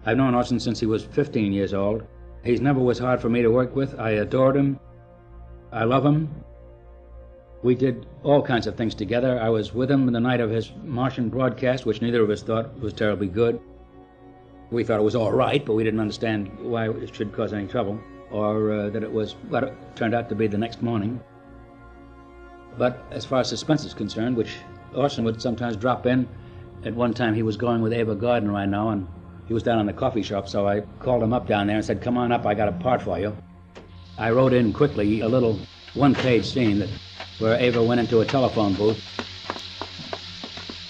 I've known Orson since he was 15 years old. He never was hard for me to work with. I adored him. I love him. We did all kinds of things together. I was with him the night of his Martian broadcast, which neither of us thought was terribly good. We thought it was all right, but we didn't understand why it should cause any trouble, or that it was what it turned out to be the next morning. But as far as Suspense is concerned, which Orson would sometimes drop in, at one time he was going with Ava Gardner, I know, and he was down in the coffee shop, so I called him up down there and said, "Come on up, I got a part for you." I wrote in quickly a little one-page scene where Ava went into a telephone booth.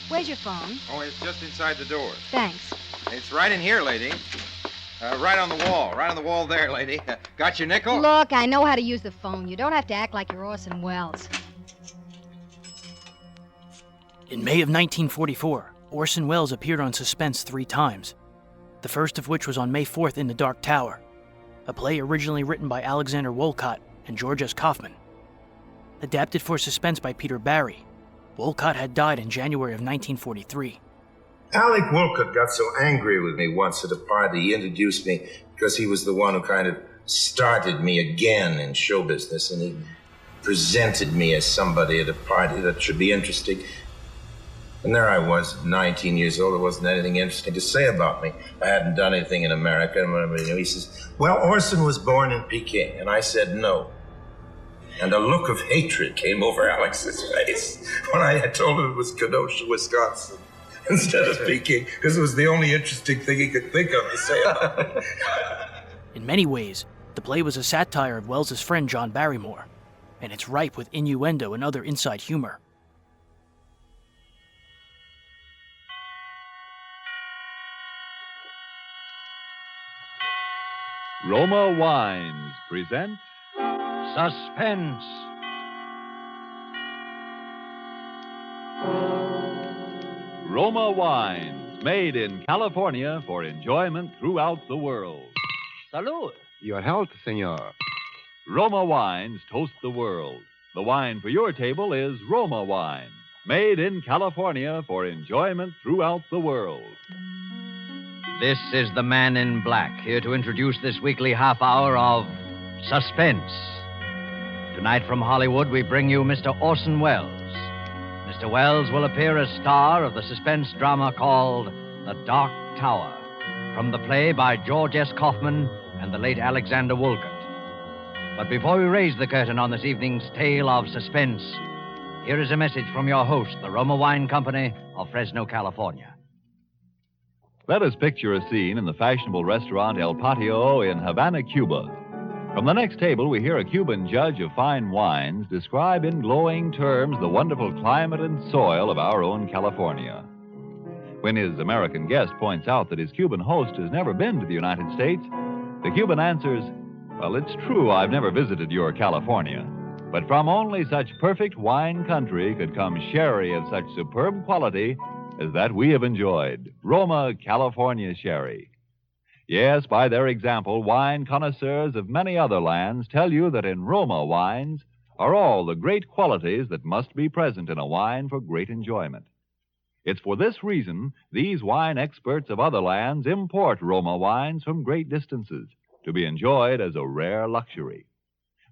Where's your phone? Oh, it's just inside the door. Thanks. It's right in here, lady. Right on the wall. Right on the wall there, lady. Got your nickel? Look, I know how to use the phone. You don't have to act like you're Orson Welles. In May of 1944, Orson Welles appeared on Suspense 3 times, the first of which was on May 4th in The Dark Tower, a play originally written by Alexander Woollcott and George S. Kaufman. Adapted for Suspense by Peter Barry, Woollcott had died in January of 1943. Alec Woollcott got so angry with me once at a party. He introduced me because he was the one who kind of started me again in show business, and he presented me as somebody at a party that should be interesting. And there I was, 19 years old. There wasn't anything interesting to say about me. I hadn't done anything in America. And he says, "Well, Orson was born in Peking." And I said, "No." And a look of hatred came over Alex's face when I had told him it was Kenosha, Wisconsin, instead of Peking, because it was the only interesting thing he could think of to say about it. In many ways, the play was a satire of Welles's friend John Barrymore, and it's ripe with innuendo and other inside humor. Roma Wines present Suspense. Roma Wines, made in California for enjoyment throughout the world. Salud. Your health, senor. Roma Wines toast the world. The wine for your table is Roma Wine, made in California for enjoyment throughout the world. This is the Man in Black, here to introduce this weekly half hour of Suspense. Tonight from Hollywood, we bring you Mr. Orson Welles. Mr. Welles will appear as star of the suspense drama called The Dark Tower, from the play by George S. Kaufman and the late Alexander Woollcott. But before we raise the curtain on this evening's tale of suspense, here is a message from your host, the Roma Wine Company of Fresno, California. Let us picture a scene in the fashionable restaurant El Patio in Havana, Cuba. From the next table, we hear a Cuban judge of fine wines describe in glowing terms the wonderful climate and soil of our own California. When his American guest points out that his Cuban host has never been to the United States, the Cuban answers, "Well, it's true I've never visited your California, but from only such perfect wine country could come sherry of such superb quality as that we have enjoyed, Roma California Sherry." Yes, by their example, wine connoisseurs of many other lands tell you that in Roma wines are all the great qualities that must be present in a wine for great enjoyment. It's for this reason these wine experts of other lands import Roma wines from great distances to be enjoyed as a rare luxury.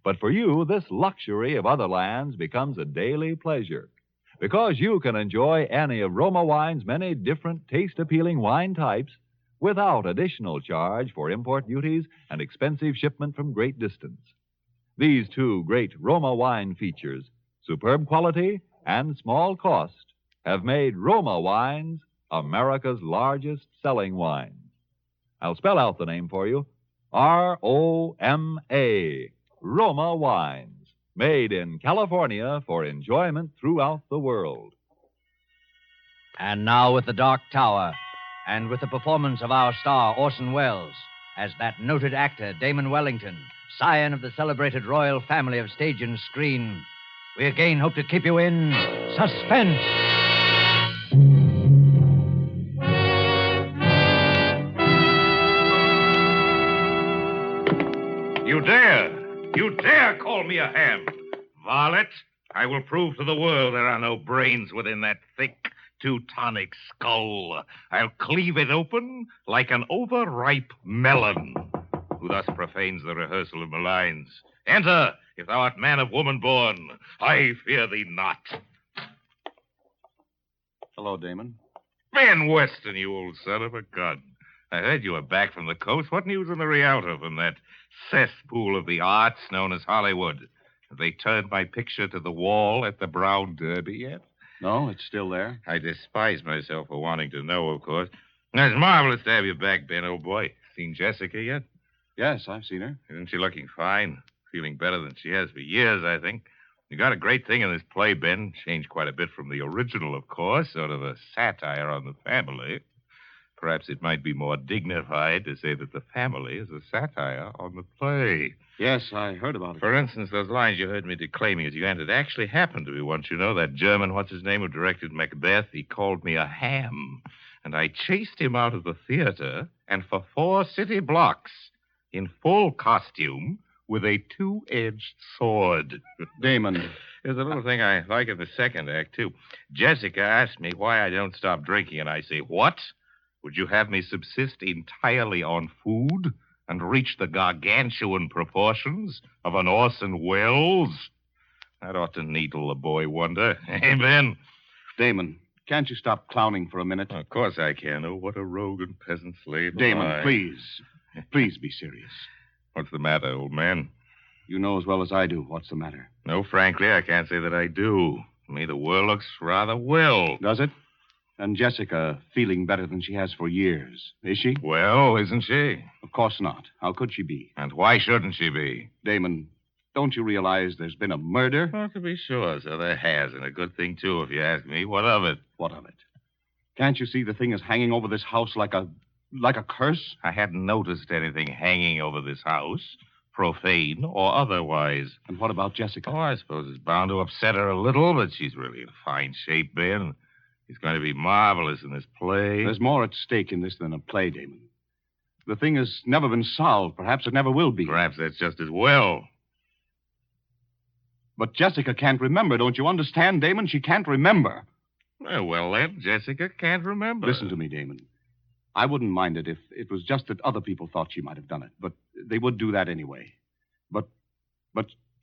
But for you, this luxury of other lands becomes a daily pleasure, because you can enjoy any of Roma wine's many different taste-appealing wine types without additional charge for import duties and expensive shipment from great distance. These two great Roma wine features, superb quality and small cost, have made Roma wines America's largest selling wines. I'll spell out the name for you. R-O-M-A, Roma Wines, made in California for enjoyment throughout the world. And now with The Dark Tower, and with the performance of our star, Orson Welles, as that noted actor, Damon Wellington, scion of the celebrated royal family of stage and screen, we again hope to keep you in suspense. You dare call me a ham. Varlet, I will prove to the world there are no brains within that thick, Teutonic skull. I'll cleave it open like an overripe melon. Who thus profanes the rehearsal of my lines? Enter, if thou art man of woman born. I fear thee not. Hello, Damon. Ben Weston, you old son of a gun. I heard you were back from the coast. What news in the Rialto from that cesspool of the arts known as Hollywood? Have they turned my picture to the wall at the Brown Derby yet? No, it's still there. I despise myself for wanting to know, of course. It's marvelous to have you back, Ben, old boy. Seen Jessica yet? Yes, I've seen her. Isn't she looking fine? Feeling better than she has for years, I think. You got a great thing in this play, Ben. Changed quite a bit from the original, of course. Sort of a satire on the family. Perhaps it might be more dignified to say that the family is a satire on the play. Yes, I heard about it. For instance, those lines you heard me declaiming as you entered actually happened to me once, you know. That German, what's his name, who directed Macbeth, he called me a ham. And I chased him out of the theater, and for 4 city blocks, in full costume, with a 2-edged sword. Damon. There's a little thing I like in the second act, too. Jessica asked me why I don't stop drinking, and I say, what? Would you have me subsist entirely on food and reach the gargantuan proportions of an Orson Welles? That ought to needle the boy wonder. Hey, Ben? Damon, can't you stop clowning for a minute? Of course I can. Oh, what a rogue and peasant slave. Damon, please. Please be serious. What's the matter, old man? You know as well as I do what's the matter. No, frankly, I can't say that I do. To me, the world looks rather well. Does it? And Jessica feeling better than she has for years. Is she? Well, isn't she? Of course not. How could she be? And why shouldn't she be? Damon, don't you realize there's been a murder? Well, to be sure, so there has, and a good thing, too, if you ask me. What of it? What of it? Can't you see the thing is hanging over this house like a curse? I hadn't noticed anything hanging over this house, profane or otherwise. And what about Jessica? Oh, I suppose it's bound to upset her a little, but she's really in fine shape, Ben. She's going to be marvelous in this play. There's more at stake in this than a play, Damon. The thing has never been solved. Perhaps it never will be. Perhaps that's just as well. But Jessica can't remember. Don't you understand, Damon? She can't remember. Well, then, Jessica can't remember. Listen to me, Damon. I wouldn't mind it if it was just that other people thought she might have done it. But they would do that anyway. But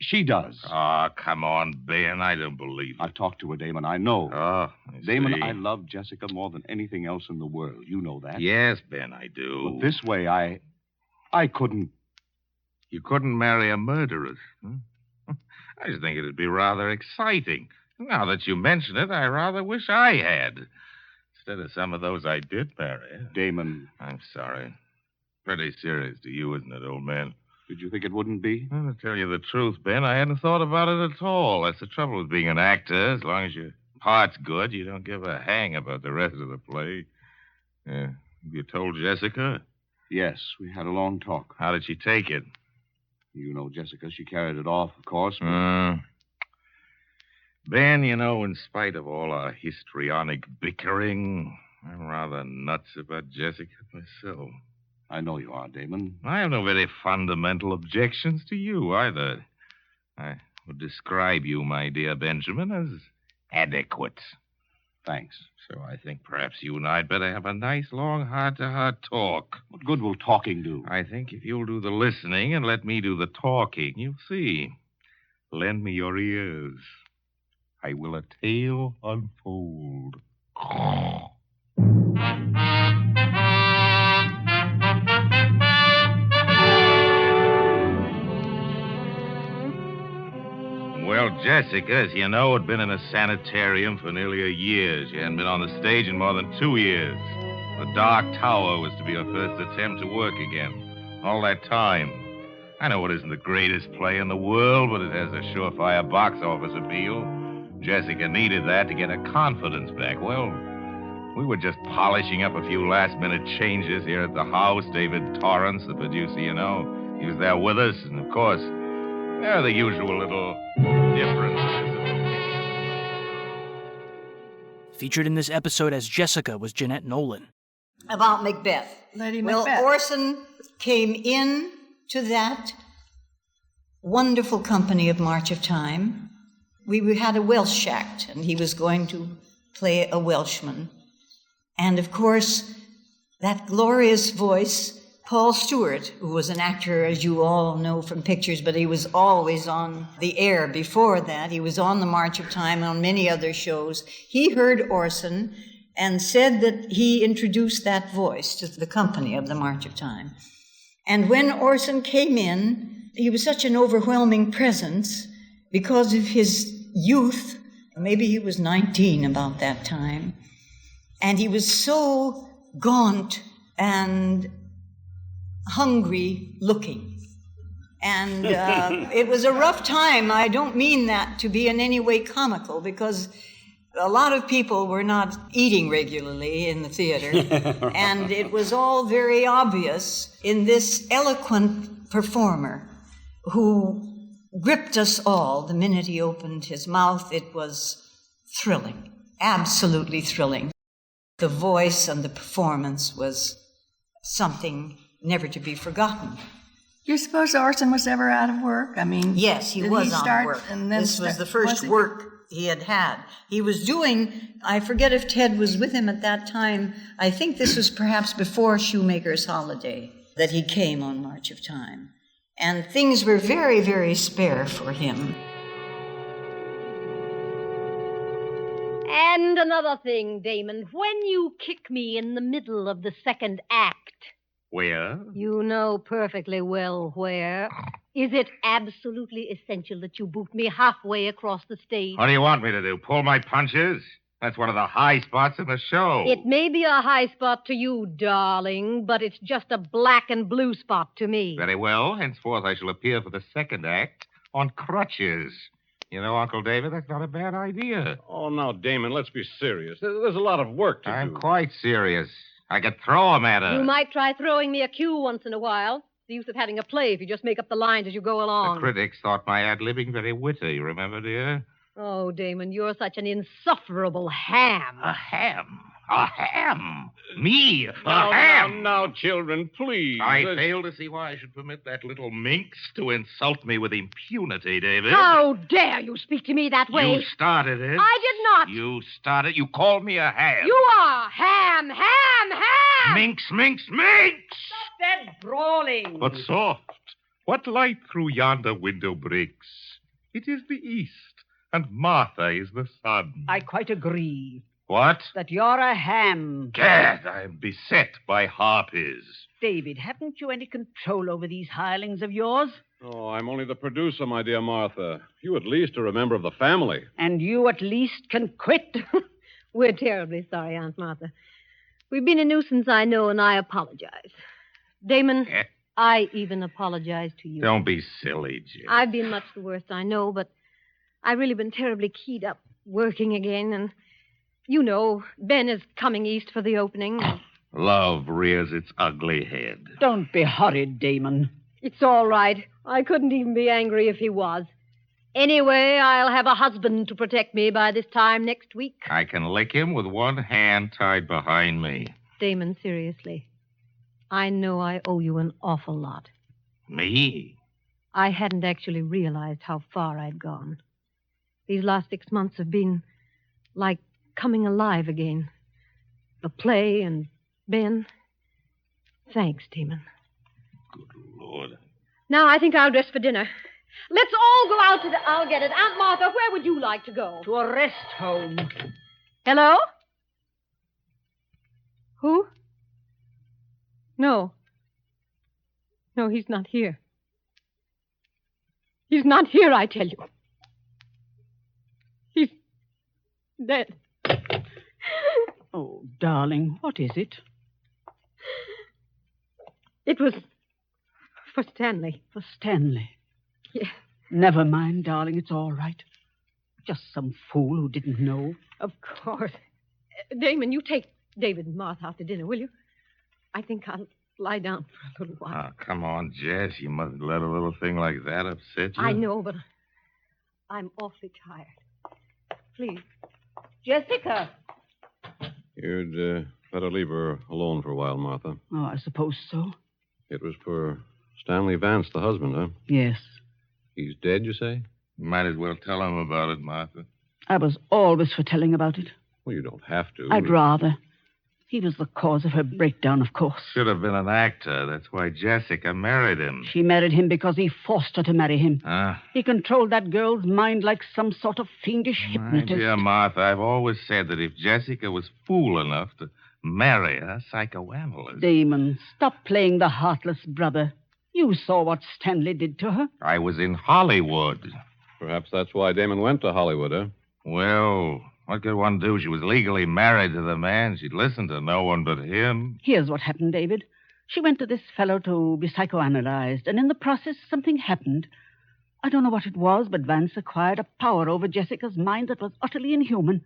she does. Oh, come on, Ben. I don't believe it. I've talked to her, Damon. I know. Oh, Damon, I love Jessica more than anything else in the world. You know that. Yes, Ben, I do. But this way, I couldn't. You couldn't marry a murderess? I just think it'd be rather exciting. Now that you mention it, I rather wish I had. Instead of some of those I did marry. Damon. I'm sorry. Pretty serious to you, isn't it, old man? Did you think it wouldn't be? Well, to tell you the truth, Ben, I hadn't thought about it at all. That's the trouble with being an actor. As long as your part's good, you don't give a hang about the rest of the play. You told Jessica? Yes, we had a long talk. How did she take it? You know Jessica. She carried it off, of course. Ben, you know, in spite of all our histrionic bickering, I'm rather nuts about Jessica myself. I know you are, Damon. I have no very fundamental objections to you, either. I would describe you, my dear Benjamin, as adequate. Thanks. So I think perhaps you and I'd better have a nice, long, heart-to-heart talk. What good will talking do? I think if you'll do the listening and let me do the talking, you'll see. Lend me your ears. I will a tale unfold. Well, Jessica, as you know, had been in a sanitarium for nearly a year. She hadn't been on the stage in more than 2 years. The Dark Tower was to be her first attempt to work again. All that time. I know it isn't the greatest play in the world, but it has a surefire box office appeal. Jessica needed that to get her confidence back. Well, we were just polishing up a few last-minute changes here at the house. David Torrance, the producer, you know, he was there with us. And, of course, there are the usual little differences. Featured in this episode as Jessica was Jeanette Nolan. About Macbeth. Lady Well, Macbeth. Orson came in to that wonderful company of March of Time. We had a Welsh act, and he was going to play a Welshman. And, of course, that glorious voice, Paul Stewart, who was an actor, as you all know from pictures, but he was always on the air before that. He was on the March of Time and on many other shows. He heard Orson and said that he introduced that voice to the company of the March of Time. And when Orson came in, he was such an overwhelming presence because of his youth. Maybe he was 19 about that time. And he was so gaunt and hungry looking. And it was a rough time. I don't mean that to be in any way comical, because a lot of people were not eating regularly in the theater. And it was all very obvious in this eloquent performer who gripped us all the minute he opened his mouth. It was thrilling, absolutely thrilling. The voice and the performance was something never to be forgotten. Do you suppose Orson was ever out of work? I mean, yes, he was on work. And then this was the first work he had. He was doing, I forget if Ted was with him at that time. I think this was perhaps before Shoemaker's Holiday that he came on March of Time. And things were very, very spare for him. And another thing, Damon, when you kick me in the middle of the second act... Where? You know perfectly well where. Is it absolutely essential that you boot me halfway across the stage? What do you want me to do, pull my punches? That's one of the high spots in the show. It may be a high spot to you, darling, but it's just a black and blue spot to me. Very well. Henceforth, I shall appear for the second act on crutches. You know, Uncle David, that's not a bad idea. Oh, now, Damon, let's be serious. There's a lot of work to do. I'm quite serious. I could throw him at her. You might try throwing me a cue once in a while. The use of having a play if you just make up the lines as you go along. The critics thought my ad-libbing very witty, remember, dear? Oh, Damon, you're such an insufferable ham. A ham? A ham? Me? A ham? Now, children, please. I fail to see why I should permit that little minx to insult me with impunity, David. How dare you speak to me that way? You started it. I did not. You started. You called me a ham. You are ham, ham, ham. Minx, minx, minx. Stop that brawling. But soft. What light through yonder window breaks? It is the east, and Martha is the sun. I quite agree. What? That you're a ham. Gad, I am beset by harpies. David, haven't you any control over these hirelings of yours? Oh, I'm only the producer, my dear Martha. You at least are a member of the family. And you at least can quit. We're terribly sorry, Aunt Martha. We've been a nuisance, I know, and I apologize. Damon, I even apologize to you. Don't be silly, Jim. I've been much the worst, I know, but I've really been terribly keyed up working again, and... You know, Ben is coming east for the opening. Love rears its ugly head. Don't be horrid, Damon. It's all right. I couldn't even be angry if he was. Anyway, I'll have a husband to protect me by this time next week. I can lick him with one hand tied behind me. Damon, seriously. I know I owe you an awful lot. Me? I hadn't actually realized how far I'd gone. These last 6 months have been like coming alive again. The play and Ben. Thanks, Damon. Good Lord. Now I think I'll dress for dinner. Let's all go out to the... I'll get it. Aunt Martha, where would you like to go? To a rest home. Hello? Who? No. No, he's not here. He's not here, I tell you. He's dead. Oh, darling, what is it? It was for Stanley. For Stanley? Yeah. Never mind, darling, it's all right. Just some fool who didn't know. Of course. Damon, you take David and Martha out to dinner, will you? I think I'll lie down for a little while. Oh, come on, Jess. You mustn't let a little thing like that upset you. I know, but I'm awfully tired. Please. Jessica! You'd better leave her alone for a while, Martha. Oh, I suppose so. It was for Stanley Vance, the husband, huh? Yes. He's dead, you say? Might as well tell him about it, Martha. I was always for telling about it. Well, you don't have to. I'd rather. He was the cause of her breakdown, of course. Should have been an actor. That's why Jessica married him. She married him because he forced her to marry him. Ah. He controlled that girl's mind like some sort of fiendish hypnotist. My dear Martha, I've always said that if Jessica was fool enough to marry a psychoanalyst... Damon, stop playing the heartless brother. You saw what Stanley did to her. I was in Hollywood. Perhaps that's why Damon went to Hollywood, huh? Well, what could one do? She was legally married to the man. She'd listen to no one but him. Here's what happened, David. She went to this fellow to be psychoanalyzed, and in the process, something happened. I don't know what it was, but Vance acquired a power over Jessica's mind that was utterly inhuman.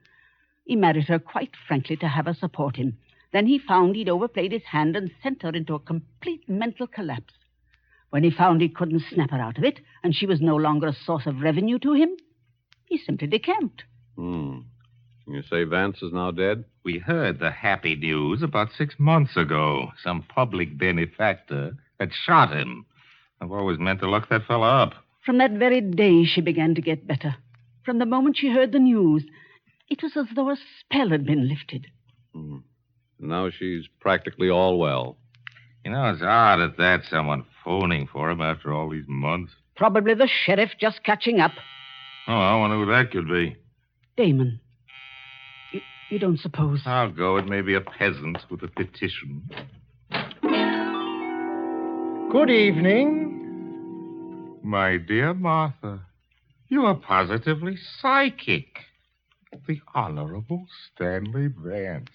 He married her quite frankly to have her support him. Then he found he'd overplayed his hand and sent her into a complete mental collapse. When he found he couldn't snap her out of it, and she was no longer a source of revenue to him, he simply decamped. You say Vance is now dead? We heard the happy news about 6 months ago. Some public benefactor had shot him. I've always meant to look that fella up. From that very day, she began to get better. From the moment she heard the news, it was as though a spell had been lifted. Now she's practically all well. You know, it's odd at that, someone phoning for him after all these months. Probably the sheriff just catching up. Oh, I wonder who that could be. Damon, you don't suppose... I'll go. It may be a peasant with a petition. Good evening. My dear Martha, you are positively psychic. The Honorable Stanley Vance.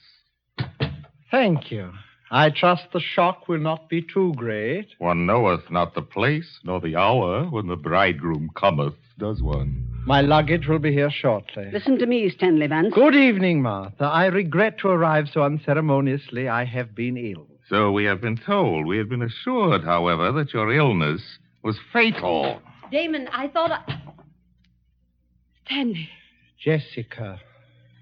Thank you. I trust the shock will not be too great. One knoweth not the place nor the hour when the bridegroom cometh, does one? My luggage will be here shortly. Listen to me, Stanley Vance. Good evening, Martha. I regret to arrive so unceremoniously. I have been ill. So we have been told. We have been assured, however, that your illness was fatal. Damon, I thought Stanley. Jessica.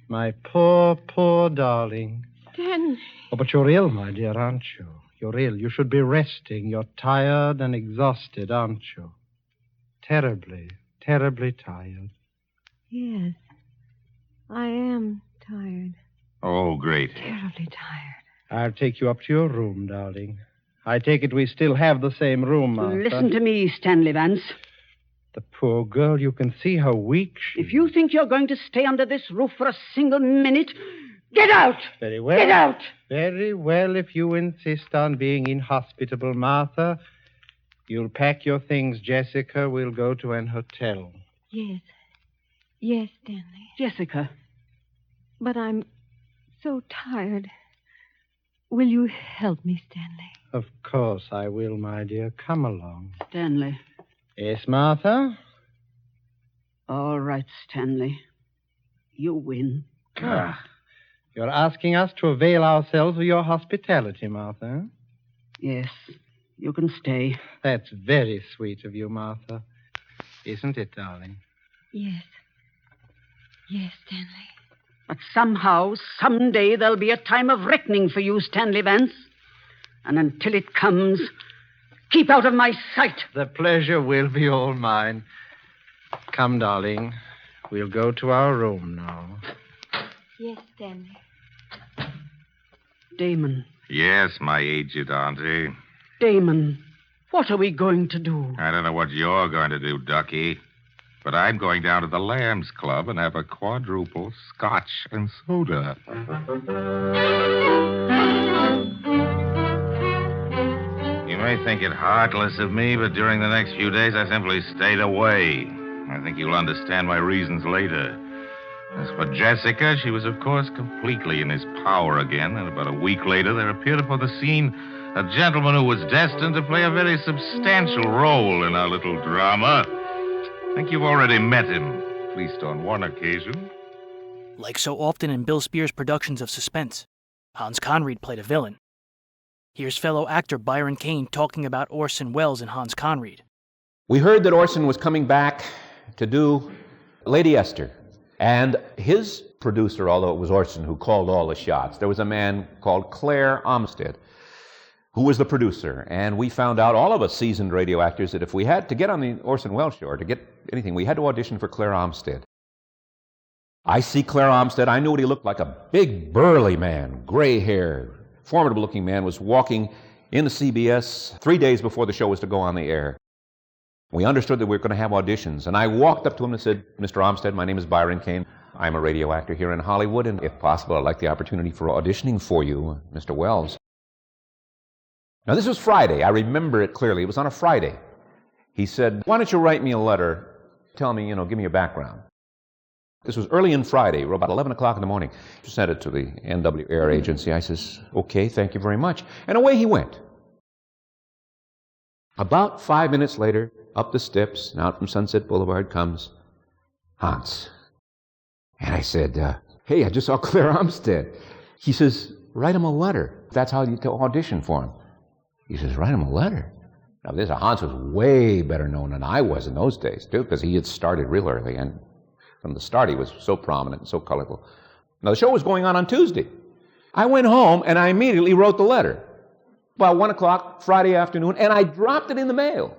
My poor, poor darling. Stanley. Oh, but you're ill, my dear, aren't you? You're ill. You should be resting. You're tired and exhausted, aren't you? Terribly, terribly tired. Yes. I am tired. Oh, great. Terribly tired. I'll take you up to your room, darling. I take it we still have the same room, Martha. Listen to me, Stanley Vance. The poor girl, you can see how weak she is. If you think you're going to stay under this roof for a single minute, get out! Very well. Get out! Very well, if you insist on being inhospitable, Martha. You'll pack your things, Jessica. We'll go to an hotel. Yes. Yes, Stanley. Jessica. But I'm so tired. Will you help me, Stanley? Of course I will, my dear. Come along. Stanley. Yes, Martha? All right, Stanley. You win. You're asking us to avail ourselves of your hospitality, Martha. Yes, you can stay. That's very sweet of you, Martha. Isn't it, darling? Yes. Yes, Stanley. But somehow, someday, there'll be a time of reckoning for you, Stanley Vance. And until it comes, keep out of my sight. The pleasure will be all mine. Come, darling. We'll go to our room now. Yes, Stanley. Damon. Yes, my aged auntie. Damon, what are we going to do? I don't know what you're going to do, Ducky. But I'm going down to the Lambs Club and have a quadruple scotch and soda. You may think it heartless of me, but during the next few days I simply stayed away. I think you'll understand my reasons later. As for Jessica, she was, of course, completely in his power again, and about a week later there appeared upon the scene a gentleman who was destined to play a very substantial role in our little drama. I think you've already met him, at least on one occasion. Like so often in Bill Spier's productions of Suspense, Hans Conreid played a villain. Here's fellow actor Byron Kane talking about Orson Welles and Hans Conreid. We heard that Orson was coming back to do Lady Esther. And his producer, although it was Orson who called all the shots, there was a man called Claire Armstead, who was the producer. And we found out, all of us seasoned radio actors, that if we had to get on the Orson Welles show, or to get anything, we had to audition for Claire Armstead. I see Claire Armstead. I knew what he looked like. A big, burly man, gray hair, formidable-looking man, was walking into CBS 3 days before the show was to go on the air. We understood that we were going to have auditions, and I walked up to him and said, Mr. Armstead, my name is Byron Kane. I'm a radio actor here in Hollywood, and if possible, I'd like the opportunity for auditioning for you, Mr. Welles. Now, this was Friday. I remember it clearly. It was on a Friday. He said, why don't you write me a letter, tell me, give me your background. This was early in Friday, about 11 o'clock in the morning. He sent it to the NW Air Agency. I says, okay, thank you very much. And away he went. About 5 minutes later, up the steps and out from Sunset Boulevard comes Hans. And I said, hey, I just saw Claire Armstead. He says, write him a letter. That's how you audition for him. He says, write him a letter. Now, Hans was way better known than I was in those days, too, because he had started real early, and from the start he was so prominent and so colorful. Now, the show was going on Tuesday. I went home, and I immediately wrote the letter. About 1 o'clock Friday afternoon, and I dropped it in the mail.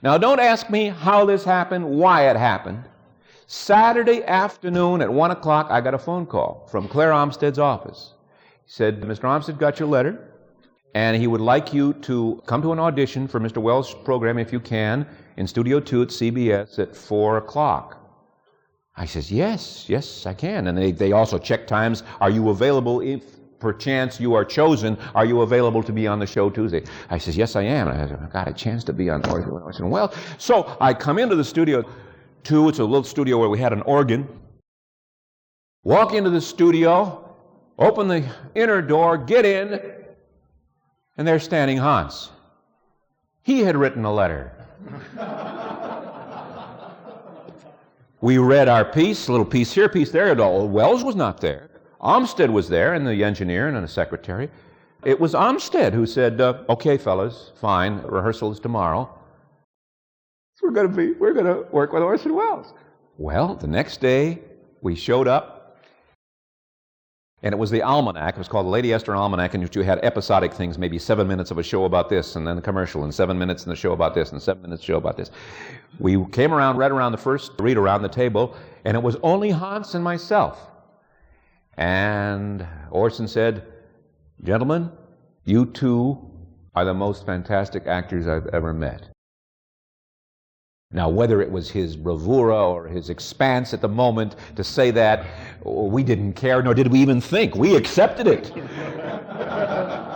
Now, don't ask me how this happened, why it happened. Saturday afternoon at 1 o'clock, I got a phone call from Claire Armstead's office. He said, Mr. Armstead got your letter, and he would like you to come to an audition for Mr. Welles' program, if you can, in Studio 2 at CBS at 4 o'clock. I says, yes, I can. And they also check times. Are you available if, perchance, you are chosen? Are you available to be on the show Tuesday? I says, yes, I am. And I got a chance to be on Orson Welles. So I come into the Studio 2. It's a little studio where we had an organ. Walk into the studio, open the inner door, get in, and there standing Hans. He had written a letter. We read our piece, a little piece here, piece there. Welles was not there. Armstead was there, and the engineer and the secretary. It was Armstead who said, okay, fellas, fine, rehearsal is tomorrow. We're going to work with Orson Welles. Well, the next day, we showed up, and it was the Almanac. It was called the Lady Esther Almanac, in which you had episodic things, maybe 7 minutes of a show about this, and then a commercial, and 7 minutes in the show about this, and 7 minutes show about this. We came around, read around the first read around the table, and it was only Hans and myself. And Orson said, gentlemen, you two are the most fantastic actors I've ever met. Now, whether it was his bravura or his expanse at the moment to say that, we didn't care, nor did we even think. We accepted it.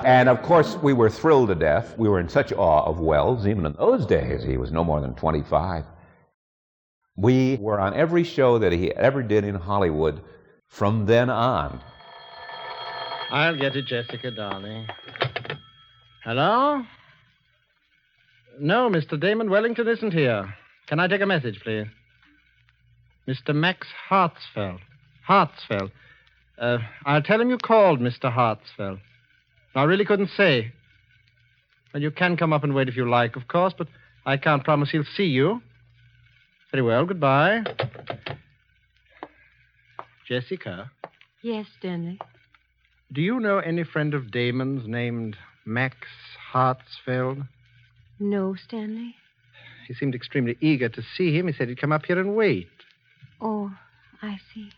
And, of course, we were thrilled to death. We were in such awe of Welles, even in those days. He was no more than 25. We were on every show that he ever did in Hollywood from then on. I'll get it, Jessica, darling. Hello? No, Mr. Damon Wellington isn't here. Can I take a message, please? Mr. Max Hartsfeld. Hartsfeld. I'll tell him you called, Mr. Hartsfeld. I really couldn't say. Well, you can come up and wait if you like, of course, but I can't promise he'll see you. Very well, goodbye. Jessica? Yes, Stanley. Do you know any friend of Damon's named Max Hartsfeld? No, Stanley. He seemed extremely eager to see him. He said he'd come up here and wait. Oh, I see.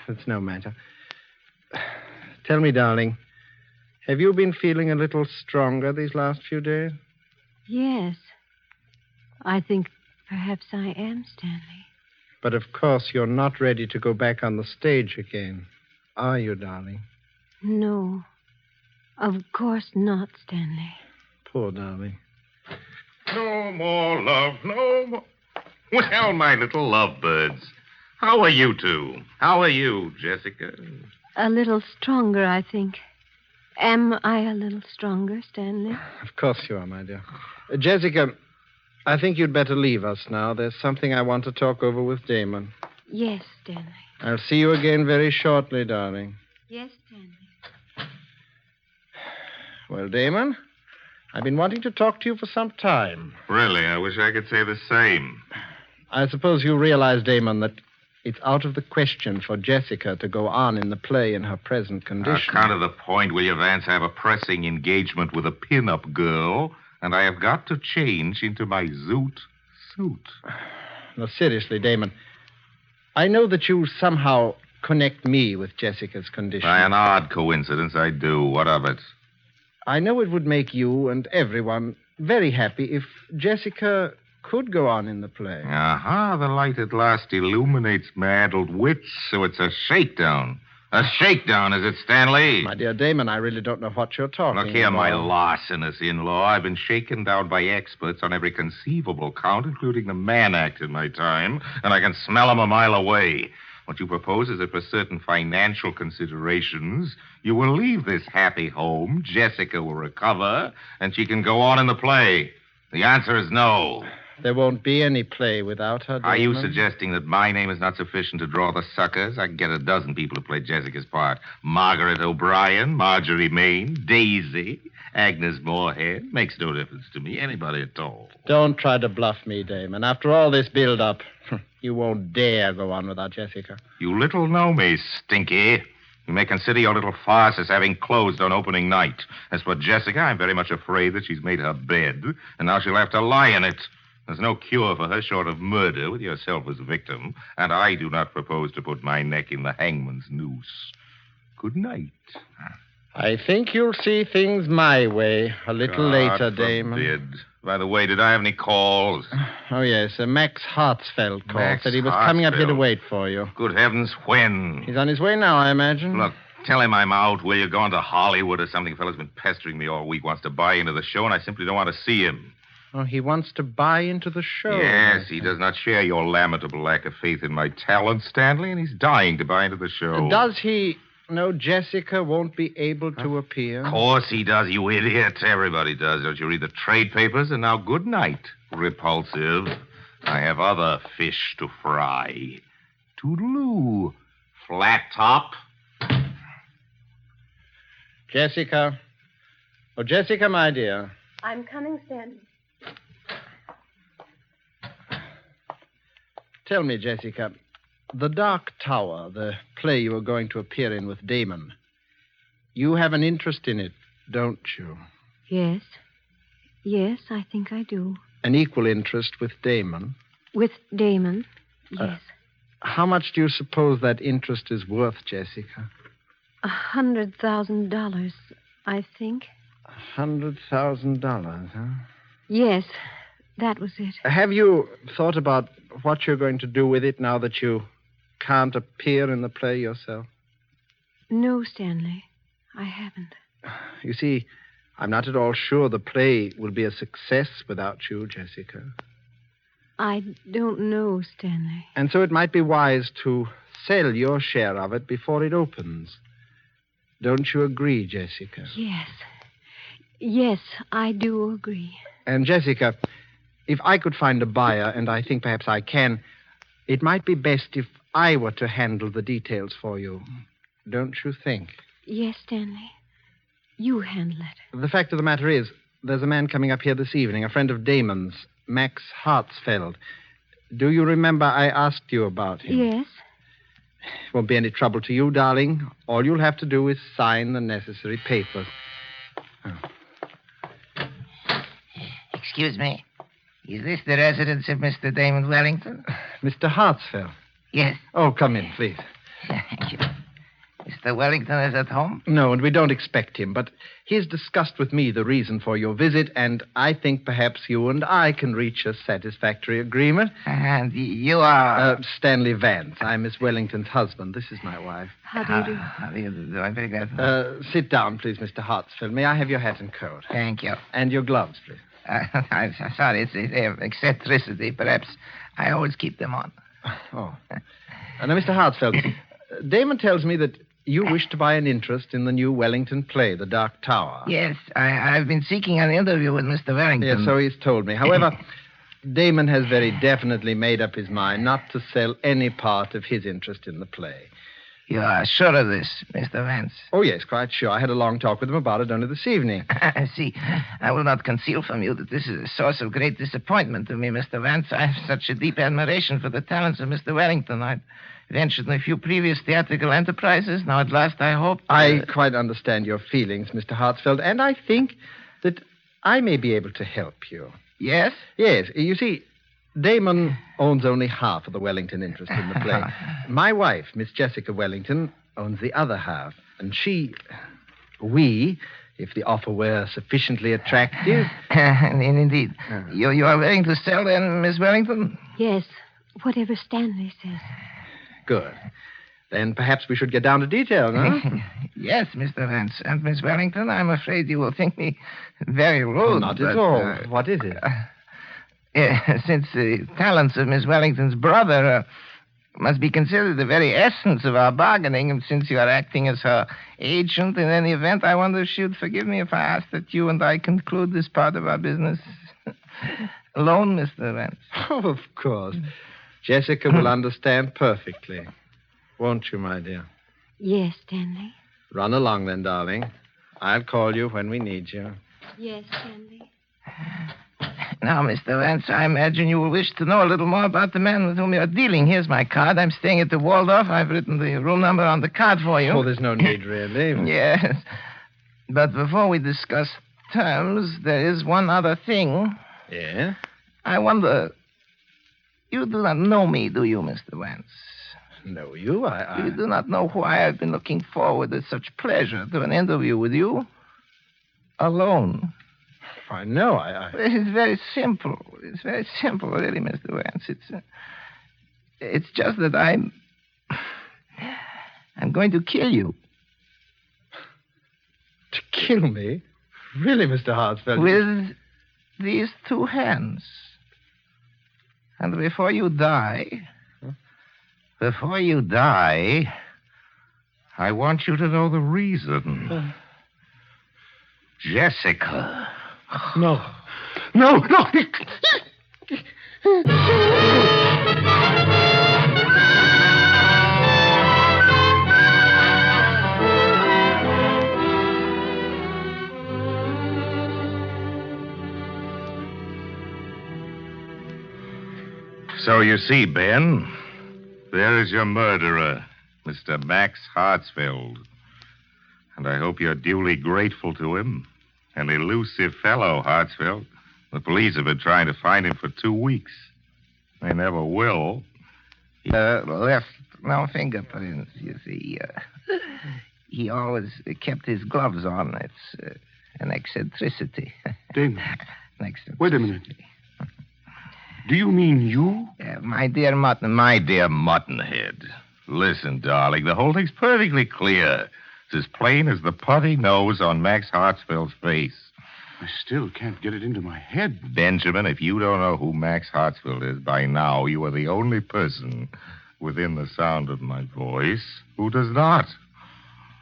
It's no matter. Tell me, darling, have you been feeling a little stronger these last few days? Yes. I think perhaps I am, Stanley. But of course you're not ready to go back on the stage again, are you, darling? No. Of course not, Stanley. Poor darling. No more love, no more. Well, my little lovebirds, how are you two? How are you, Jessica? A little stronger, I think. Am I a little stronger, Stanley? Of course you are, my dear. Jessica, I think you'd better leave us now. There's something I want to talk over with Damon. Yes, Stanley. I'll see you again very shortly, darling. Yes, Stanley. Well, Damon, I've been wanting to talk to you for some time. Really, I wish I could say the same. I suppose you realize, Damon, that it's out of the question for Jessica to go on in the play in her present condition. Kind of the point, William Vance. I have a pressing engagement with a pin-up girl, and I have got to change into my zoot suit. No, seriously, Damon, I know that you somehow connect me with Jessica's condition. By an odd coincidence, I do. What of it? I know it would make you and everyone very happy if Jessica could go on in the play. Aha, the light at last illuminates my addled wits, so it's a shakedown. A shakedown, is it, Stanley? My dear Damon, I really don't know what you're talking about. Look here, my larcenous in-law. I've been shaken down by experts on every conceivable count, including the man act in my time, and I can smell 'em a mile away. What you propose is that for certain financial considerations, you will leave this happy home, Jessica will recover, and she can go on in the play. The answer is no. There won't be any play without her, Damon. Are you suggesting that my name is not sufficient to draw the suckers? I can get a dozen people to play Jessica's part. Margaret O'Brien, Marjorie Main, Daisy, Agnes Moorehead. Makes no difference to me. Anybody at all. Don't try to bluff me, Damon. After all this build-up, you won't dare go on without Jessica. You little know me, Stinky. You may consider your little farce as having closed on opening night. As for Jessica, I'm very much afraid that she's made her bed, and now she'll have to lie in it. There's no cure for her short of murder with yourself as a victim, and I do not propose to put my neck in the hangman's noose. Good night. I think you'll see things my way a little later, Damon. By the way, did I have any calls? Oh, yes. Max Hartsfeld called. Max Said he was coming up here to Hartsfeld. wait for you. Good heavens, when? He's on his way now, I imagine. Look, tell him I'm out. Will you gone to Hollywood or something? Fellow's been pestering me all week, wants to buy into the show, and I simply don't want to see him. Oh, he wants to buy into the show. Yes, he does not share your lamentable lack of faith in my talent, Stanley, and he's dying to buy into the show. Does he know Jessica won't be able to appear? Of course he does, you idiot. Everybody does. Don't you read the trade papers? And now, good night, repulsive. I have other fish to fry. Toodaloo, flat top. Jessica. Oh, Jessica, my dear. I'm coming, Stanley. Tell me, Jessica, The Dark Tower, the play you are going to appear in with Damon, you have an interest in it, don't you? Yes. Yes, I think I do. An equal interest with Damon? With Damon, yes. How much do you suppose that interest is worth, Jessica? $100,000, I think. $100,000, huh? Yes, that was it. Have you thought about what you're going to do with it now that you can't appear in the play yourself? No, Stanley, I haven't. You see, I'm not at all sure the play will be a success without you, Jessica. I don't know, Stanley. And so it might be wise to sell your share of it before it opens. Don't you agree, Jessica? Yes. Yes, I do agree. And, Jessica, if I could find a buyer, and I think perhaps I can, it might be best if I were to handle the details for you. Don't you think? Yes, Stanley. You handle it. The fact of the matter is, there's a man coming up here this evening, a friend of Damon's, Max Hartsfeld. Do you remember I asked you about him? Yes. Won't be any trouble to you, darling. All you'll have to do is sign the necessary papers. Oh. Excuse me. Is this the residence of Mr. Damon Wellington? Mr. Hartsfeld? Yes. Oh, come in, please. Thank you. Mr. Wellington is at home? No, and we don't expect him, but he's discussed with me the reason for your visit, and I think perhaps you and I can reach a satisfactory agreement. And you are... Stanley Vance. I'm Miss Wellington's husband. This is my wife. How do you do? How do you do? I'm very glad. Sit down, please, Mr. Hartsfeld. May I have your hat and coat? Thank you. And your gloves, please. I'm sorry. It's eccentricity. Perhaps I always keep them on. Oh. Now, Mr. Hartsfeld, Damon tells me that you wish to buy an interest in the new Wellington play, The Dark Tower. Yes, I've been seeking an interview with Mr. Wellington. Yes, so he's told me. However, Damon has very definitely made up his mind not to sell any part of his interest in the play. You are sure of this, Mr. Vance? Oh, yes, quite sure. I had a long talk with him about it only this evening. I see. I will not conceal from you that this is a source of great disappointment to me, Mr. Vance. I have such a deep admiration for the talents of Mr. Wellington. I'd ventured in a few previous theatrical enterprises. Now, at last, I hope... I quite understand your feelings, Mr. Hartsfeld, and I think that I may be able to help you. Yes? Yes. You see, Damon owns only half of the Wellington interest in the play. My wife, Miss Jessica Wellington, owns the other half. And we, if the offer were sufficiently attractive... Indeed. You are willing to sell then, Miss Wellington? Yes, whatever Stanley says. Good. Then perhaps we should get down to details, huh? Yes, Mr. Vance. And Miss Wellington, I'm afraid you will think me very rude. Not at all. What is it? Since the talents of Miss Wellington's brother must be considered the very essence of our bargaining, and since you are acting as her agent in any event, I wonder if she would forgive me if I ask that you and I conclude this part of our business alone, Mr. Vance. Oh, of course. Jessica will understand perfectly. Won't you, my dear? Yes, Stanley. Run along then, darling. I'll call you when we need you. Yes, Stanley. Now, Mr. Vance, I imagine you will wish to know a little more about the man with whom you're dealing. Here's my card. I'm staying at the Waldorf. I've written the room number on the card for you. Oh, there's no need, really. Yes. But before we discuss terms, there is one other thing. Yeah? I wonder... You do not know me, do you, Mr. Vance? Know you? You do not know why I've been looking forward with such pleasure to an interview with you? Alone. I know. It's very simple. It's very simple, really, Mr. Vance. It's just that I'm going to kill you. To kill me? Really, Mr. Hartsfeld? With these two hands. And before you die, I want you to know the reason. Jessica. No. So you see, Ben, there is your murderer, Mr. Max Hartsfeld. And I hope you're duly grateful to him. An elusive fellow, Hartsfeld. The police have been trying to find him for 2 weeks. They never will. He left no fingerprints, you see. He always kept his gloves on. It's an eccentricity. Damon, wait a minute. Do you mean you? My dear Mutton. My dear Muttonhead. Listen, darling, the whole thing's perfectly clear. It's as plain as the putty nose on Max Hartsfeld's face. I still can't get it into my head. Benjamin, if you don't know who Max Hartsfeld is by now, you are the only person within the sound of my voice who does not.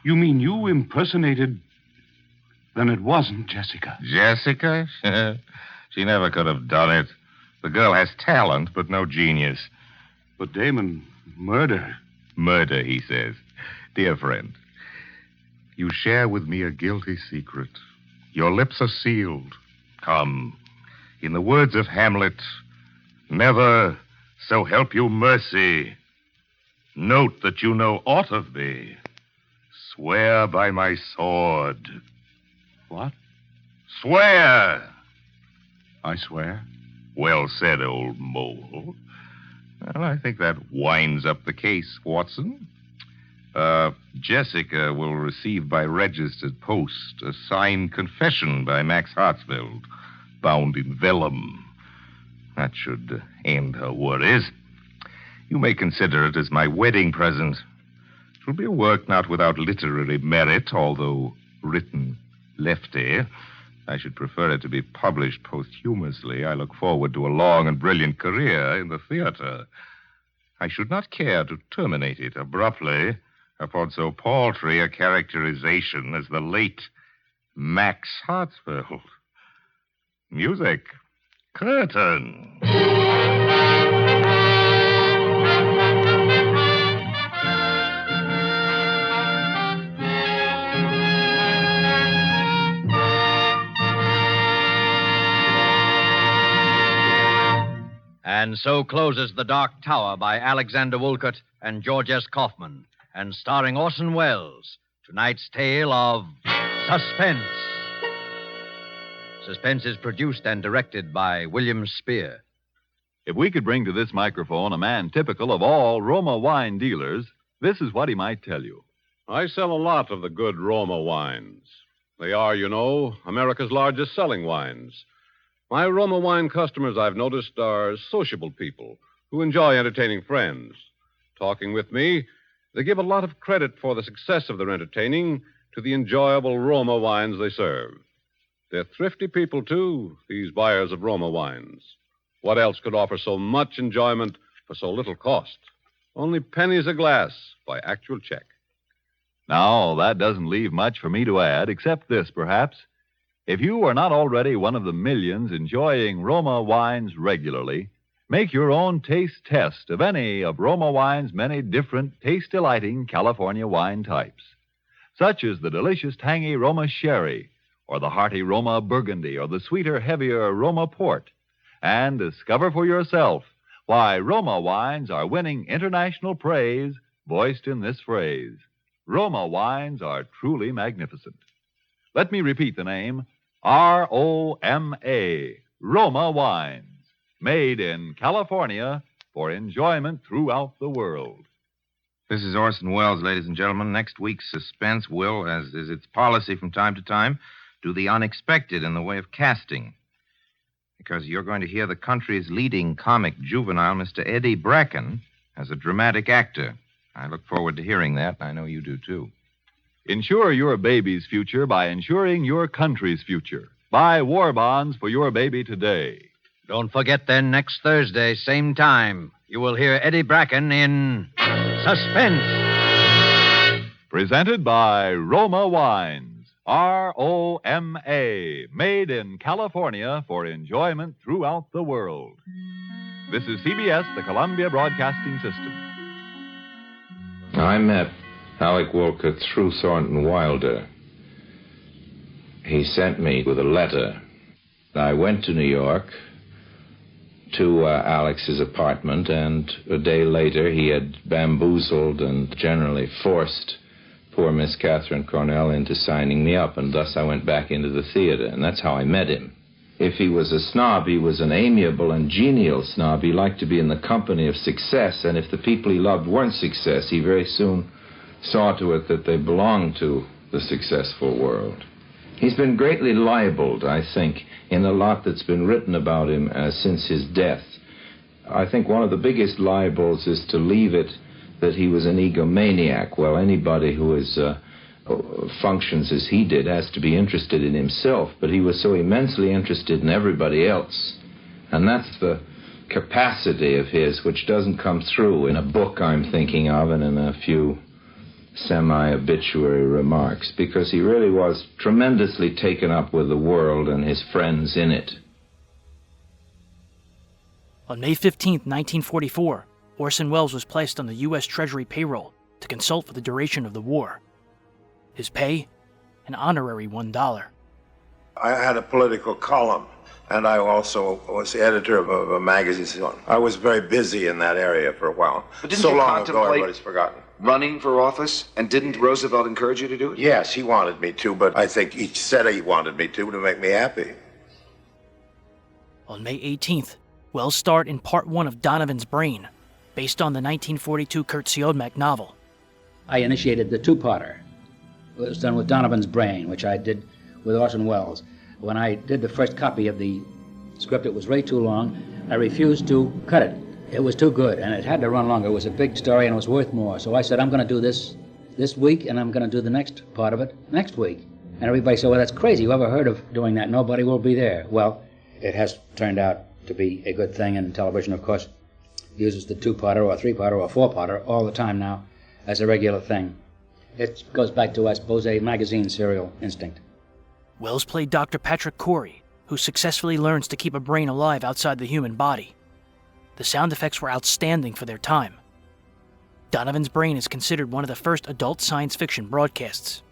You mean you impersonated... Then it wasn't Jessica. Jessica? She never could have done it. The girl has talent, but no genius. But Damon, murder. Murder, he says. Dear friend, you share with me a guilty secret. Your lips are sealed. Come, in the words of Hamlet, never, so help you mercy. Note that you know aught of me. Swear by my sword. What? Swear! I swear. Well said, old mole. Well, I think that winds up the case, Watson. Jessica will receive by registered post a signed confession by Max Hartsfeld, bound in vellum. That should end her worries. You may consider it as my wedding present. It will be a work not without literary merit, although written lefty. I should prefer it to be published posthumously. I look forward to a long and brilliant career in the theater. I should not care to terminate it abruptly upon so paltry a characterization as the late Max Hartsfeld. Music. Curtain. And so closes The Dark Tower by Alexander Woollcott and George S. Kaufman, and starring Orson Welles, tonight's tale of Suspense. Suspense is produced and directed by William Spier. If we could bring to this microphone a man typical of all Roma wine dealers, this is what he might tell you. I sell a lot of the good Roma wines. They are, you know, America's largest selling wines. My Roma wine customers, I've noticed, are sociable people who enjoy entertaining friends. Talking with me, they give a lot of credit for the success of their entertaining to the enjoyable Roma wines they serve. They're thrifty people, too, these buyers of Roma wines. What else could offer so much enjoyment for so little cost? Only pennies a glass by actual check. Now, that doesn't leave much for me to add, except this, perhaps. If you are not already one of the millions enjoying Roma wines regularly, make your own taste test of any of Roma wine's many different taste-delighting California wine types, such as the delicious tangy Roma Sherry, or the hearty Roma Burgundy, or the sweeter, heavier Roma Port, and discover for yourself why Roma wines are winning international praise, voiced in this phrase: Roma wines are truly magnificent. Let me repeat the name: R-O-M-A, Roma wines, made in California for enjoyment throughout the world. This is Orson Welles, ladies and gentlemen. Next week's Suspense will, as is its policy from time to time, do the unexpected in the way of casting. Because you're going to hear the country's leading comic juvenile, Mr. Eddie Bracken, as a dramatic actor. I look forward to hearing that. I know you do, too. Insure your baby's future by insuring your country's future. Buy war bonds for your baby today. Don't forget, then, next Thursday, same time, you will hear Eddie Bracken in Suspense. Presented by Roma Wines, R-O-M-A, made in California for enjoyment throughout the world. This is CBS, the Columbia Broadcasting System. I met Alec Woollcott through Thornton Wilder. He sent me with a letter. I went to New York to Alex's apartment, and a day later he had bamboozled and generally forced poor Miss Catherine Cornell into signing me up, and thus I went back into the theater, and that's how I met him. If he was a snob, he was an amiable and genial snob. He liked to be in the company of success, and if the people he loved weren't success, he very soon saw to it that they belonged to the successful world. He's been greatly libeled, I think, in a lot that's been written about him since his death. I think one of the biggest libels is to leave it that he was an egomaniac. Well, anybody who functions as he did has to be interested in himself, but he was so immensely interested in everybody else. And that's the capacity of his which doesn't come through in a book I'm thinking of and in a few semi-obituary remarks, because he really was tremendously taken up with the world and his friends in it. On May 15, 1944, Orson Welles was placed on the U.S. Treasury payroll to consult for the duration of the war. His pay? An honorary $1. I had a political column, and I also was the editor of a magazine. I was very busy in that area for a while. But didn't so you long ago, contemplate everybody's forgotten. Running for office? And didn't Roosevelt encourage you to do it? Yes, he wanted me to, but I think he said he wanted me to make me happy. On May 18th, Welles starred in Part 1 of Donovan's Brain, based on the 1942 Curt Siodmak novel. I initiated the two-parter. It was done with Donovan's Brain, which I did with Orson Welles. When I did the first copy of the script, it was way too long. I refused to cut it. It was too good, and it had to run longer. It was a big story, and it was worth more. So I said, I'm going to do this week, and I'm going to do the next part of it next week. And everybody said, well, that's crazy. Whoever heard of doing that? Nobody will be there. Well, it has turned out to be a good thing, and television, of course, uses the two-parter or three-parter or four-parter all the time now as a regular thing. It goes back to, I suppose, a magazine serial instinct. Welles played Dr. Patrick Corey, who successfully learns to keep a brain alive outside the human body. The sound effects were outstanding for their time. Donovan's Brain is considered one of the first adult science fiction broadcasts.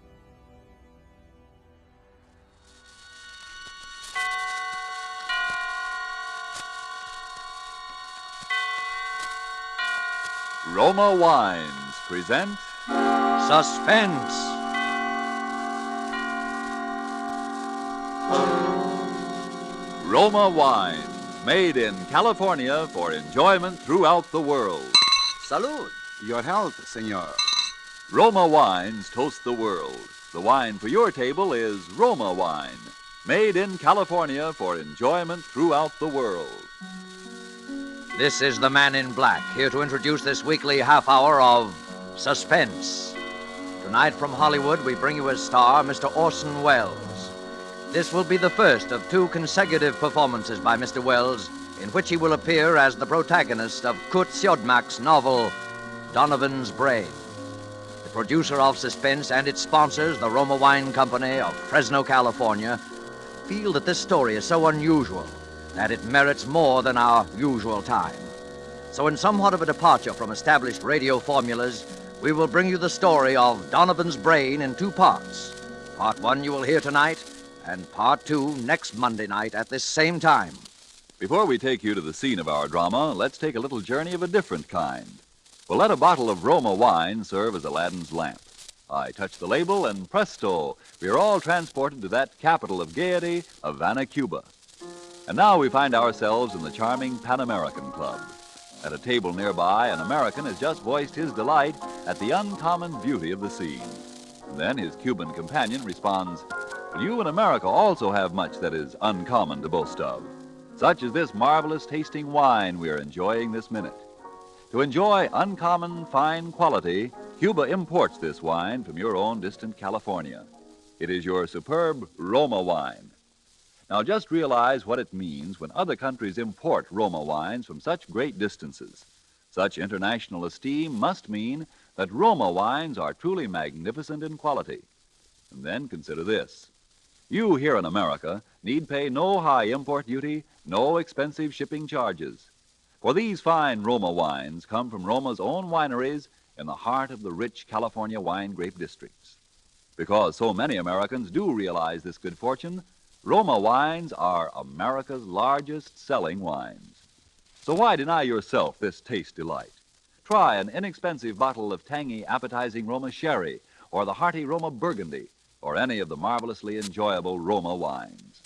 Roma Wines present Suspense. Roma Wines, Made in California for enjoyment throughout the world. Salud. Your health, senor. Roma Wines toast the world. The wine for your table is Roma Wine. Made in California for enjoyment throughout the world. This is the Man in Black, here to introduce this weekly half hour of Suspense. Tonight from Hollywood, we bring you as star Mr. Orson Welles. This will be the first of 2 consecutive performances by Mr. Welles, in which he will appear as the protagonist of Curt Siodmak's novel, Donovan's Brain. The producer of Suspense and its sponsors, the Roma Wine Company of Fresno, California, feel that this story is so unusual that it merits more than our usual time. So in somewhat of a departure from established radio formulas, we will bring you the story of Donovan's Brain in 2 parts. Part 1 you will hear tonight, and Part 2 next Monday night at this same time. Before we take you to the scene of our drama, let's take a little journey of a different kind. We'll let a bottle of Roma wine serve as Aladdin's lamp. I touch the label, and presto, we are all transported to that capital of gaiety, Havana, Cuba. And now we find ourselves in the charming Pan American Club. At a table nearby, an American has just voiced his delight at the uncommon beauty of the scene. And then his Cuban companion responds, "Well, you in America also have much that is uncommon to boast of, such as this marvelous tasting wine we are enjoying this minute. To enjoy uncommon fine quality, Cuba imports this wine from your own distant California. It is your superb Roma wine. Now just realize what it means when other countries import Roma wines from such great distances. Such international esteem must mean that Roma wines are truly magnificent in quality. And then consider this. You here in America need pay no high import duty, no expensive shipping charges. For these fine Roma wines come from Roma's own wineries in the heart of the rich California wine grape districts. Because so many Americans do realize this good fortune, Roma wines are America's largest selling wines. So why deny yourself this taste delight? Try an inexpensive bottle of tangy, appetizing Roma sherry, or the hearty Roma burgundy, or any of the marvelously enjoyable Roma wines.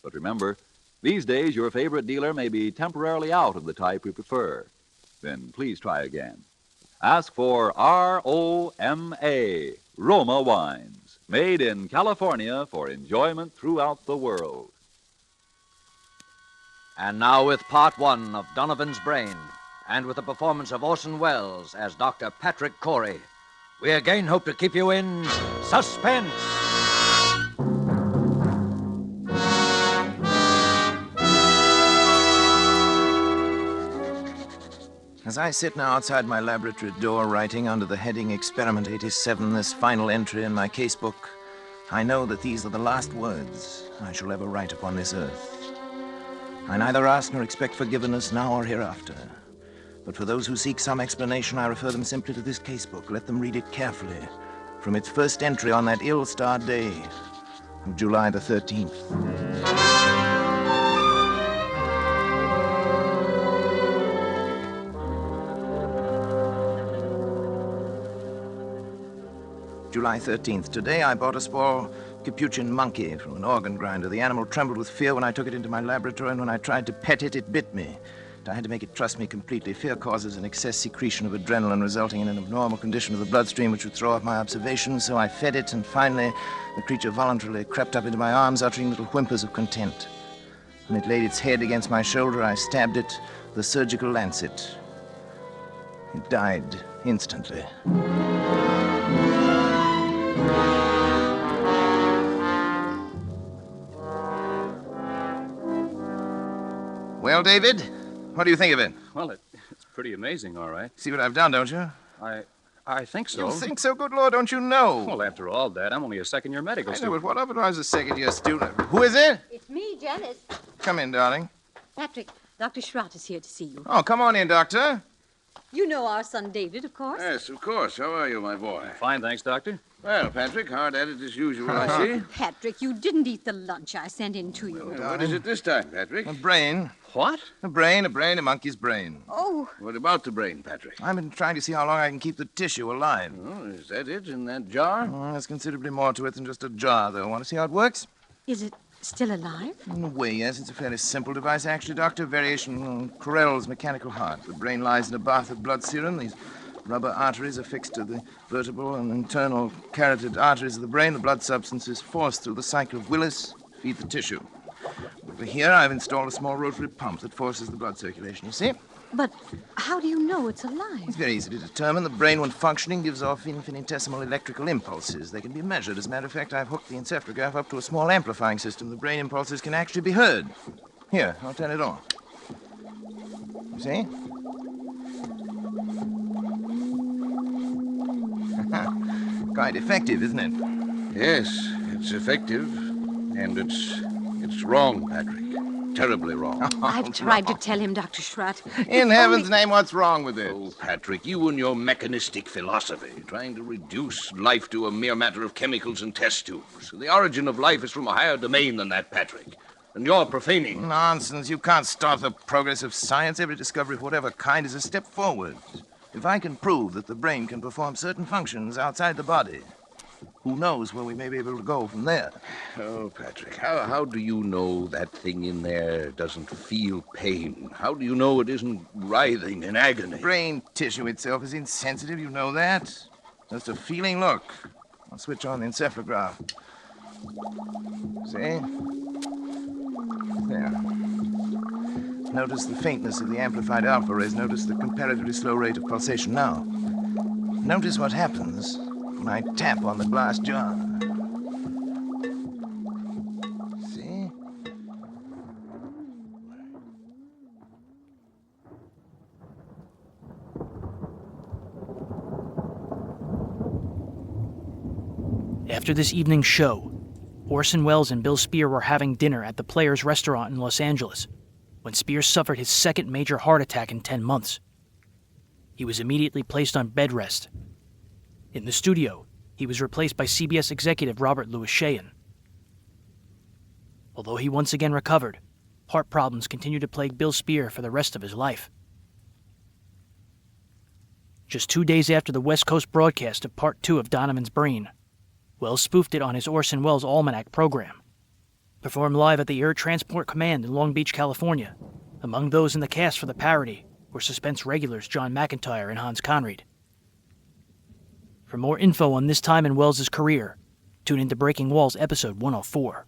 But remember, these days your favorite dealer may be temporarily out of the type we prefer. Then please try again. Ask for R-O-M-A, Roma wines, made in California for enjoyment throughout the world. And now with Part 1 of Donovan's Brain, and with the performance of Orson Welles as Dr. Patrick Corey, we again hope to keep you in suspense. As I sit now outside my laboratory door writing under the heading Experiment 87 this final entry in my casebook, I know that these are the last words I shall ever write upon this earth. I neither ask nor expect forgiveness now or hereafter. But for those who seek some explanation, I refer them simply to this casebook. Let them read it carefully from its first entry on that ill-starred day of July the 13th. July 13th. Today I bought a small Capuchin monkey from an organ grinder. The animal trembled with fear when I took it into my laboratory, and when I tried to pet it, it bit me. I had to make it trust me completely. Fear causes an excess secretion of adrenaline, resulting in an abnormal condition of the bloodstream which would throw off my observations, so I fed it, and finally the creature voluntarily crept up into my arms, uttering little whimpers of content. When it laid its head against my shoulder, I stabbed it with a surgical lancet. It died instantly. Well, David, what do you think of it? Well, it's pretty amazing, all right. See what I've done, don't you? I think so. You think so? Good Lord, don't you know? Well, after all, Dad, I'm only a second-year medical I know, student. but what of it? I was a second-year student. Who is it? It's me, Janice. Come in, darling. Patrick, Dr. Schrott is here to see you. Oh, come on in, Doctor. You know our son David, of course. Yes, of course. How are you, my boy? Fine, thanks, Doctor. Well, Patrick, hard at it as usual, I see. Patrick, you didn't eat the lunch I sent in to you. Well, what is it this time, Patrick? A brain. What? A brain, a monkey's brain. Oh. What about the brain, Patrick? I've been trying to see how long I can keep the tissue alive. Oh, is that it in that jar? Oh, there's considerably more to it than just a jar, though. Want to see how it works? Is it Still alive? In a way, yes. It's a fairly simple device, actually, Doctor. Variation on Corell's mechanical heart. The brain lies in a bath of blood serum. These rubber arteries are fixed to the vertebral and internal carotid arteries of the brain. The blood substance is forced through the cycle of Willis to feed the tissue. Over here, I've installed a small rotary pump that forces the blood circulation, you see? But how do you know it's alive? It's very easy to determine. The brain, when functioning, gives off infinitesimal electrical impulses. They can be measured. As a matter of fact, I've hooked the encephalograph up to a small amplifying system. The brain impulses can actually be heard. Here, I'll turn it on. You see? Quite effective, isn't it? Yes, it's effective. And it's wrong, Patrick. Terribly wrong. I've tried to tell him, Dr. Schrott. In heaven's name, what's wrong with it? Oh, Patrick, you and your mechanistic philosophy, trying to reduce life to a mere matter of chemicals and test tubes. The origin of life is from a higher domain than that, Patrick. And you're profaning. Nonsense. You can't stop the progress of science. Every discovery of whatever kind is a step forward. If I can prove that the brain can perform certain functions outside the body, who knows where we may be able to go from there? Oh, Patrick, how do you know that thing in there doesn't feel pain? How do you know it isn't writhing in agony? Brain tissue itself is insensitive, you know that. Just a feeling. Look. I'll switch on the encephalograph. See? There. Notice the faintness of the amplified alpha rays. Notice the comparatively slow rate of pulsation now. Notice what happens when I tap on the glass jar. See? After this evening's show, Orson Welles and Bill Spier were having dinner at the Players Restaurant in Los Angeles when Spier suffered his second major heart attack in 10 months. He was immediately placed on bed rest. In the studio, he was replaced by CBS executive Robert Louis Sheehan. Although he once again recovered, heart problems continued to plague Bill Spier for the rest of his life. Just 2 days after the West Coast broadcast of Part 2 of Donovan's Brain, Welles spoofed it on his Orson Welles Almanac program. Performed live at the Air Transport Command in Long Beach, California. Among those in the cast for the parody were Suspense regulars John McIntyre and Hans Conreid. For more info on this time in Welles' career, tune into Breaking Walls episode 104.